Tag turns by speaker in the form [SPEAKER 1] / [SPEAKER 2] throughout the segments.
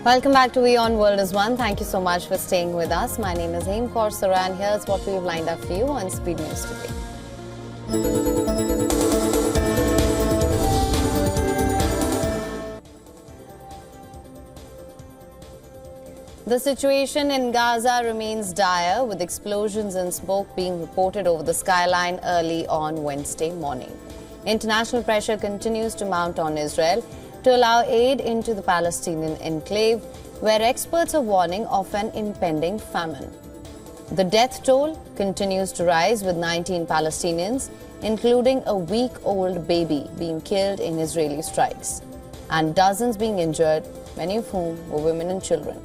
[SPEAKER 1] Welcome back to WION World is One. Thank you so much for staying with us. My name is Aim Coursera and here's what we've lined up for you on Speed News today. The situation in Gaza remains dire, with explosions and smoke being reported over the skyline early on Wednesday morning. International pressure continues to mount on Israel to allow aid into the Palestinian enclave, where experts are warning of an impending famine. The death toll continues to rise, with 19 Palestinians, including a week-old baby, being killed in Israeli strikes, and dozens being injured, many of whom were women and children.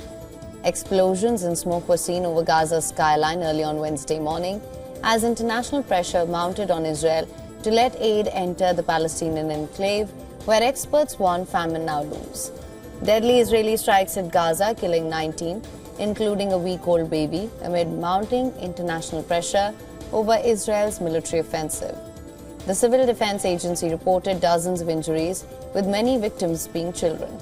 [SPEAKER 1] Explosions and smoke were seen over Gaza's skyline early on Wednesday morning as international pressure mounted on Israel to let aid enter the Palestinian enclave, where experts warn famine now looms. Deadly Israeli strikes at Gaza, killing 19, including a week-old baby, amid mounting international pressure over Israel's military offensive. The Civil Defense Agency reported dozens of injuries, with many victims being children.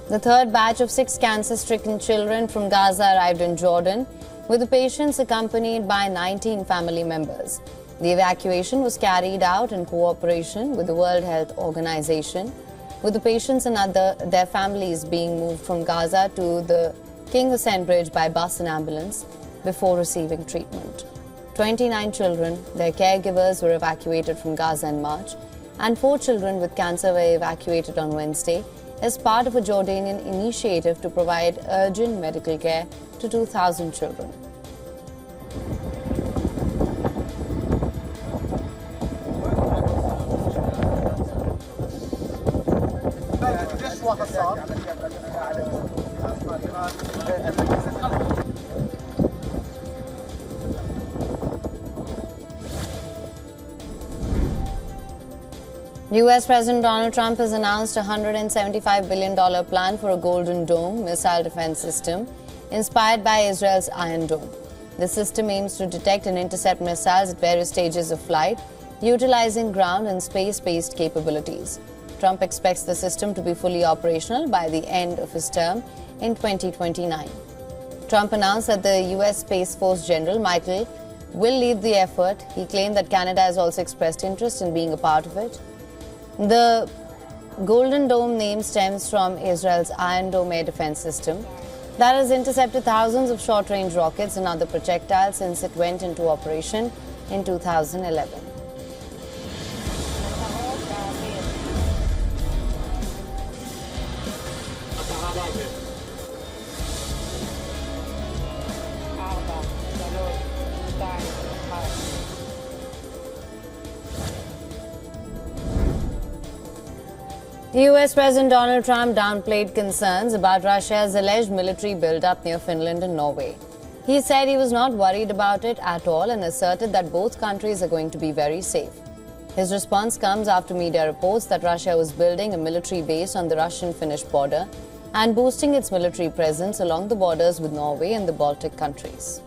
[SPEAKER 1] The third batch of 6 cancer-stricken children from Gaza arrived in Jordan, with the patients accompanied by 19 family members. The evacuation was carried out in cooperation with the World Health Organization, with the patients and their families being moved from Gaza to the King Hussein Bridge by bus and ambulance before receiving treatment. 29 children, their caregivers, were evacuated from Gaza in March, and 4 children with cancer were evacuated on Wednesday as part of a Jordanian initiative to provide urgent medical care to 2,000 children. US President Donald Trump has announced a $175 billion plan for a Golden Dome missile defense system inspired by Israel's Iron Dome. The system aims to detect and intercept missiles at various stages of flight, utilizing ground and space-based capabilities. Trump expects the system to be fully operational by the end of his term in 2029. Trump announced that the US Space Force General Michael will lead the effort. He claimed that Canada has also expressed interest in being a part of it. The Golden Dome name stems from Israel's Iron Dome air defense system that has intercepted thousands of short-range rockets and other projectiles since it went into operation in 2011. US President Donald Trump downplayed concerns about Russia's alleged military buildup near Finland and Norway. He said he was not worried about it at all and asserted that both countries are going to be very safe. His response comes after media reports that Russia was building a military base on the Russian-Finnish border and boosting its military presence along the borders with Norway and the Baltic countries.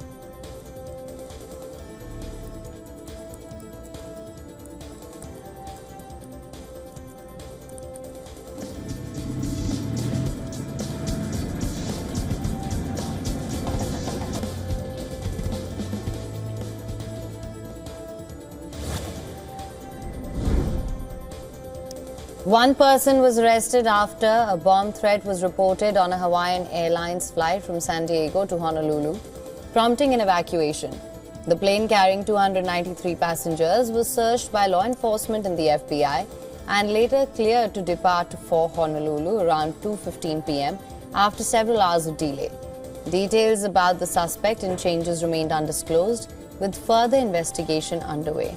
[SPEAKER 1] One person was arrested after a bomb threat was reported on a Hawaiian Airlines flight from San Diego to Honolulu, prompting an evacuation. The plane carrying 293 passengers was searched by law enforcement and the FBI and later cleared to depart for Honolulu around 2:15 p.m. after several hours of delay. Details about the suspect and changes remained undisclosed, with further investigation underway.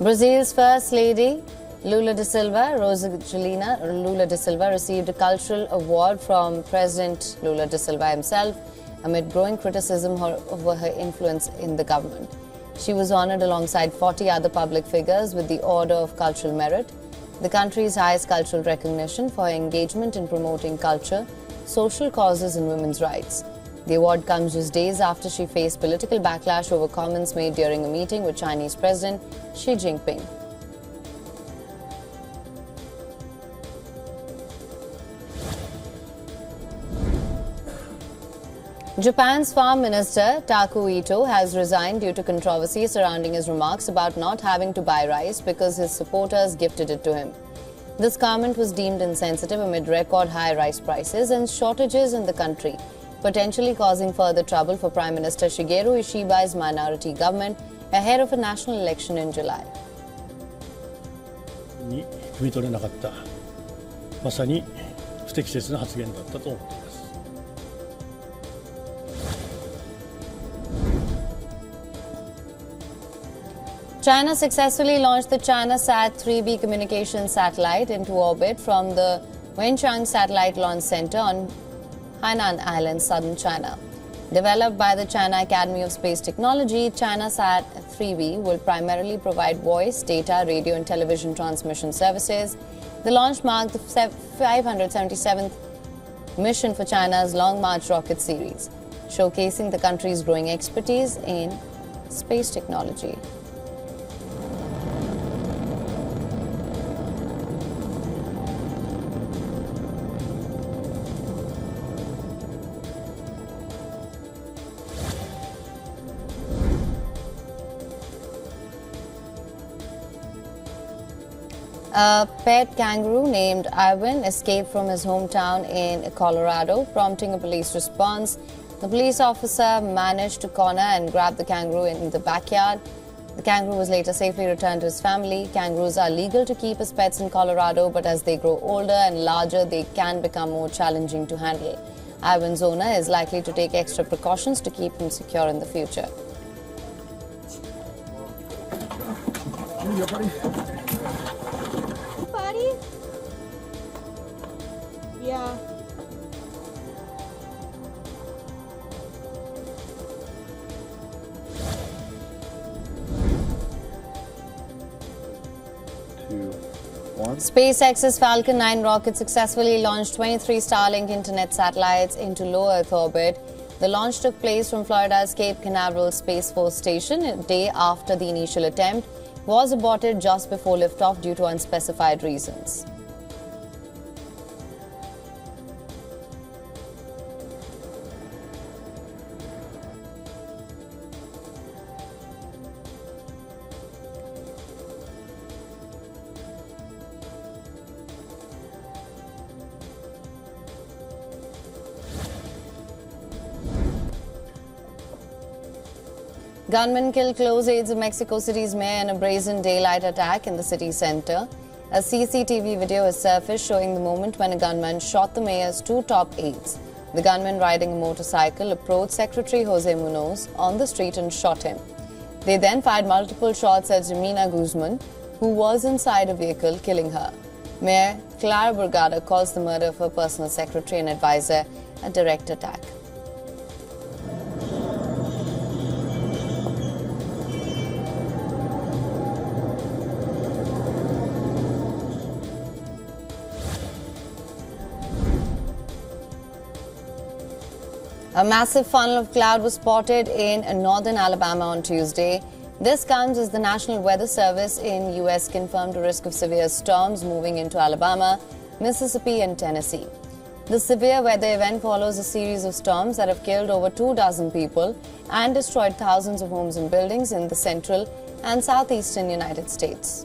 [SPEAKER 1] Brazil's First Lady, Lula da Silva, Rosalina Lula da Silva, received a cultural award from President Lula da Silva himself amid growing criticism over her influence in the government. She was honoured alongside 40 other public figures with the Order of Cultural Merit, the country's highest cultural recognition for her engagement in promoting culture, social causes and women's rights. The award comes just days after she faced political backlash over comments made during a meeting with Chinese President Xi Jinping. Japan's Farm Minister Taku Ito has resigned due to controversy surrounding his remarks about not having to buy rice because his supporters gifted it to him. This comment was deemed insensitive amid record high rice prices and shortages in the country, potentially causing further trouble for Prime Minister Shigeru Ishiba's minority government ahead of a national election in July.
[SPEAKER 2] に汲み取れなかった、まさに不適切な発言だったと思っています。
[SPEAKER 1] China successfully launched the ChinaSat 3B communications satellite into orbit from the Wenchang Satellite Launch Center on Hainan Island, southern China. Developed by the China Academy of Space Technology, ChinaSat 3B will primarily provide voice, data, radio and television transmission services. The launch marked the 577th mission for China's Long March rocket series, showcasing the country's growing expertise in space technology. A pet kangaroo named WION escaped from his hometown in Colorado, prompting a police response. The police officer managed to corner and grab the kangaroo in the backyard. The kangaroo was later safely returned to his family. Kangaroos are legal to keep as pets in Colorado, but as they grow older and larger, they can become more challenging to handle. WION's owner is likely to take extra precautions to keep him secure in the future.
[SPEAKER 3] Yeah.
[SPEAKER 1] SpaceX's Falcon 9 rocket successfully launched 23 Starlink internet satellites into low Earth orbit. The launch took place from Florida's Cape Canaveral Space Force Station a day after the initial attempt was aborted just before liftoff due to unspecified reasons. Gunmen killed close aides of Mexico City's mayor in a brazen daylight attack in the city center. A CCTV video has surfaced showing the moment when a gunman shot the mayor's two top aides. The gunman, riding a motorcycle, approached Secretary Jose Munoz on the street and shot him. They then fired multiple shots at Jimena Guzman, who was inside a vehicle, killing her. Mayor Clara Burgada calls the murder of her personal secretary and advisor a direct attack. A massive funnel of cloud was spotted in northern Alabama on Tuesday. This comes as the National Weather Service in U.S. confirmed a risk of severe storms moving into Alabama, Mississippi and Tennessee. The severe weather event follows a series of storms that have killed over 24 people and destroyed thousands of homes and buildings in the central and southeastern United States.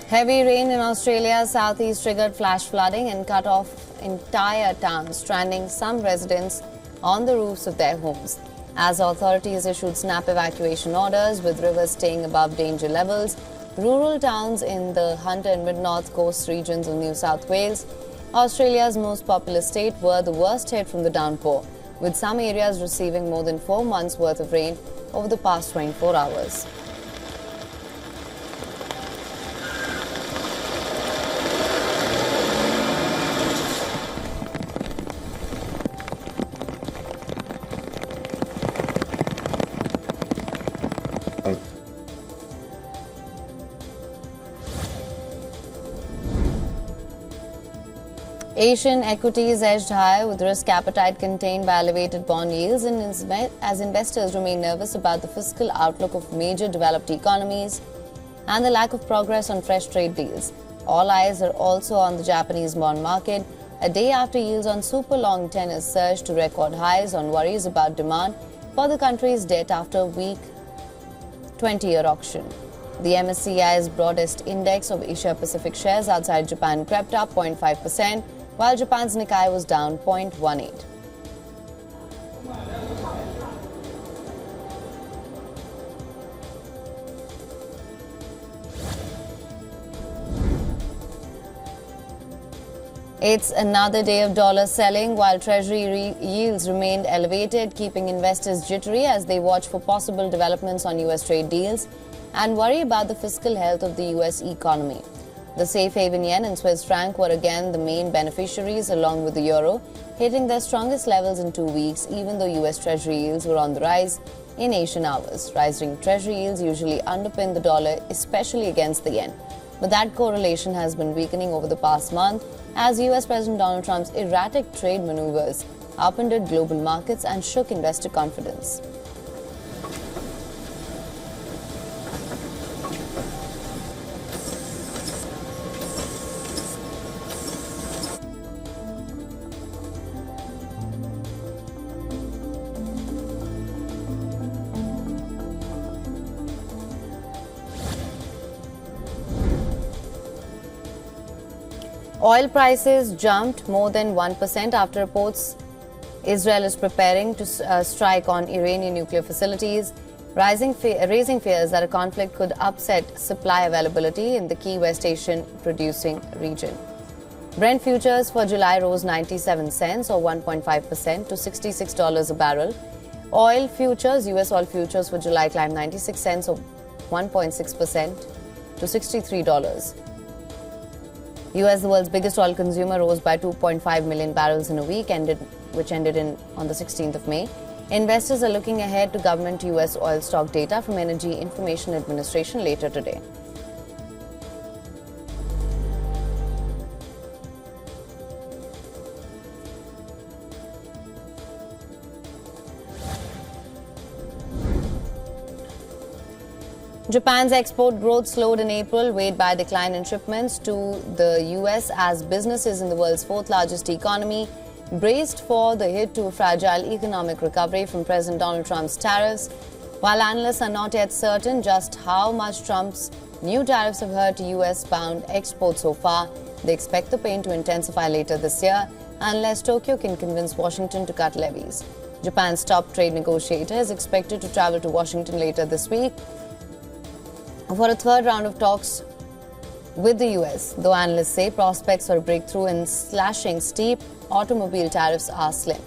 [SPEAKER 1] Heavy rain in Australia's southeast triggered flash flooding and cut off entire towns, stranding some residents on the roofs of their homes. As authorities issued snap evacuation orders with rivers staying above danger levels, rural towns in the Hunter and Mid-North Coast regions of New South Wales, Australia's most populous state, were the worst hit from the downpour, with some areas receiving more than 4 months' worth of rain over the past 24 hours. Asian equities edged higher with risk appetite contained by elevated bond yields and as investors remain nervous about the fiscal outlook of major developed economies and the lack of progress on fresh trade deals. All eyes are also on the Japanese bond market, a day after yields on super long tenors surged to record highs on worries about demand for the country's debt after a weak 20-year auction. The MSCI's broadest index of Asia-Pacific shares outside Japan crept up 0.5%, while Japan's Nikkei was down 0.18%. It's another day of dollar selling while Treasury yields remained elevated, keeping investors jittery as they watch for possible developments on US trade deals and worry about the fiscal health of the US economy. The safe haven yen and Swiss franc were again the main beneficiaries along with the euro, hitting their strongest levels in 2 weeks, even though US Treasury yields were on the rise in Asian hours. Rising Treasury yields usually underpin the dollar, especially against the yen. But that correlation has been weakening over the past month as US President Donald Trump's erratic trade maneuvers upended global markets and shook investor confidence. Oil prices jumped more than 1% after reports Israel is preparing to strike on Iranian nuclear facilities, raising fears that a conflict could upset supply availability in the key West Asian producing region. Brent futures for July rose 97 cents or 1.5% to $66 a barrel. Oil futures, US oil futures for July climbed 96 cents or 1.6% to $63. US, the world's biggest oil consumer, rose by 2.5 million barrels in a week, which ended on the 16th of May. Investors are looking ahead to government US oil stock data from Energy Information Administration later today. Japan's export growth slowed in April, weighed by a decline in shipments to the US as businesses in the world's fourth largest economy braced for the hit to a fragile economic recovery from President Donald Trump's tariffs. While analysts are not yet certain just how much Trump's new tariffs have hurt US-bound exports so far, they expect the pain to intensify later this year unless Tokyo can convince Washington to cut levies. Japan's top trade negotiator is expected to travel to Washington later this week for a third round of talks with the US, though analysts say prospects for a breakthrough in slashing steep automobile tariffs are slim.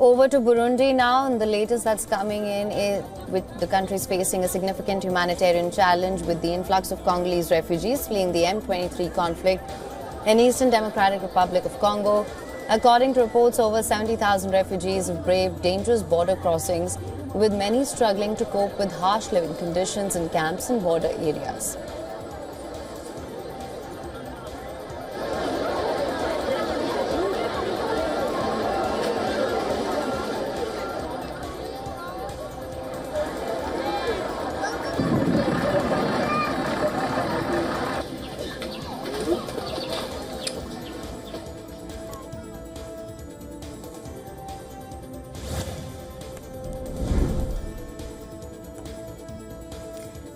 [SPEAKER 1] Over to Burundi now, and the latest that's coming in is with the country is facing a significant humanitarian challenge with the influx of Congolese refugees fleeing the M23 conflict in Eastern Democratic Republic of Congo. According to reports, over 70,000 refugees have braved dangerous border crossings, with many struggling to cope with harsh living conditions in camps and border areas.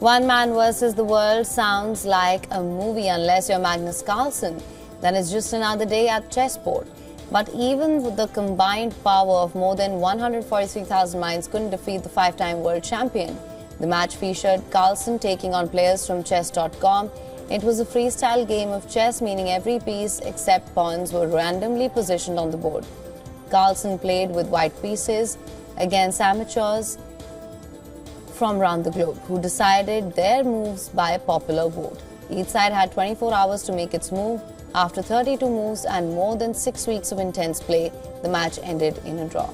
[SPEAKER 1] One man versus the world sounds like a movie unless you're Magnus Carlsen. Then it's just another day at chessboard. But even with the combined power of more than 143,000 minds couldn't defeat the five-time world champion. The match featured Carlsen taking on players from chess.com. It was a freestyle game of chess, meaning every piece except pawns were randomly positioned on the board. Carlsen played with white pieces against amateurs from around the globe, who decided their moves by a popular vote. Each side had 24 hours to make its move. After 32 moves and more than 6 weeks of intense play, the match ended in a draw.